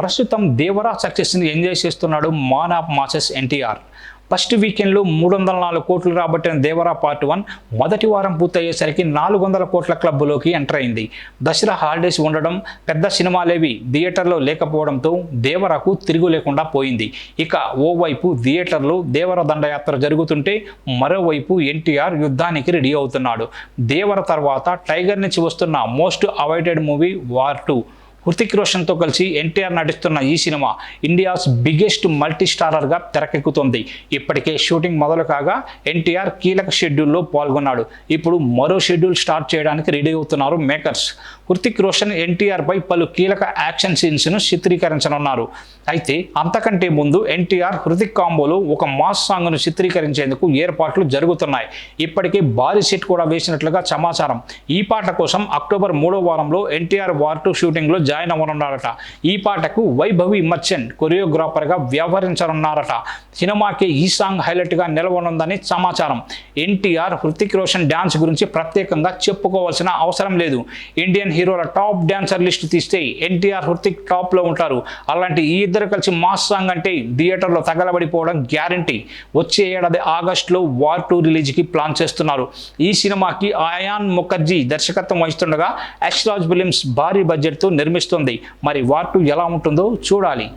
ప్రస్తుతం దేవరా సక్సెస్ని ఎంజాయ్ చేస్తున్నాడు man of masses NTR. First వీకెండ్లో 304 కోట్లు రాబట్టిన దేవరా పార్ట్ 1 మొదటి వారం పూర్తయ్యేసరికి 400 కోట్ల క్లబ్లోకి ఎంటర్ అయింది. దసరా హాలిడేస్ ఉండడం, పెద్ద సినిమాలేవి థియేటర్లో లేకపోవడంతో దేవరకు తిరుగు లేకుండా పోయింది. ఇక ఓవైపు థియేటర్లో దేవర దండయాత్ర జరుగుతుంటే మరోవైపు ఎన్టీఆర్ యుద్ధానికి రెడీ అవుతున్నాడు. దేవర తర్వాత టైగర్ నుంచి వస్తున్న most awaited movie war 2. Hrithik రోషన్తో కలిసి ఎన్టీఆర్ నటిస్తున్న ఈ సినిమా ఇండియాస్ బిగ్గెస్ట్ మల్టీ స్టారర్గా తెరకెక్కుతోంది. ఇప్పటికే షూటింగ్ మొదలు కాగా ఎన్టీఆర్ కీలక షెడ్యూల్లో పాల్గొన్నాడు. ఇప్పుడు మరో షెడ్యూల్ స్టార్ట్ చేయడానికి రెడీ అవుతున్నారు మేకర్స్. హృతిక్ రోషన్ ఎన్టీఆర్పై పలు కీలక యాక్షన్ సీన్స్ను చిత్రీకరించనున్నారు. అయితే అంతకంటే ముందు ఎన్టీఆర్ హృతిక్ కాంబోలో ఒక మాస్ సాంగ్ను చిత్రీకరించేందుకు ఏర్పాట్లు జరుగుతున్నాయి. ఇప్పటికే భారీ సెట్ కూడా వేసినట్లుగా సమాచారం. ఈ పాట కోసం అక్టోబర్ 3వ వారంలో ఎన్టీఆర్ వార్ 2 షూటింగ్లో జాయిన్ అవ్వనున్నారట. ఈ పాటకు వైభవి మర్చెంట్ కొరియోగ్రాఫర్గా వ్యవహరించనున్నారట. సినిమాకి ఈ సాంగ్ హైలైట్గా నిలవనుందని సమాచారం. ఎన్టీఆర్ హృతిక్ రోషన్ డ్యాన్స్ గురించి ప్రత్యేకంగా చెప్పుకోవాల్సిన అవసరం లేదు. ఇండియన్ హీరోల టాప్ డ్యాన్సర్ లిస్ట్ తీస్తే ఎన్టీఆర్ హృతిక్ టాప్లో ఉంటారు. అలాంటి ఈ ఇద్దరు కలిసి మాస్ సాంగ్ అంటే థియేటర్లో తగలబడిపోవడం గ్యారంటీ. వచ్చే ఏడాది ఆగస్టులో వార్ 2 రిలీజ్కి ప్లాన్ చేస్తున్నారు. ఈ సినిమాకి అయాన్ ముఖర్జీ దర్శకత్వం వహిస్తుండగా యష్ రాజ్ ఫిలిమ్స్ భారీ బడ్జెట్తో నిర్మిస్తుంది. మరి వార్ 2 ఎలా ఉంటుందో చూడాలి.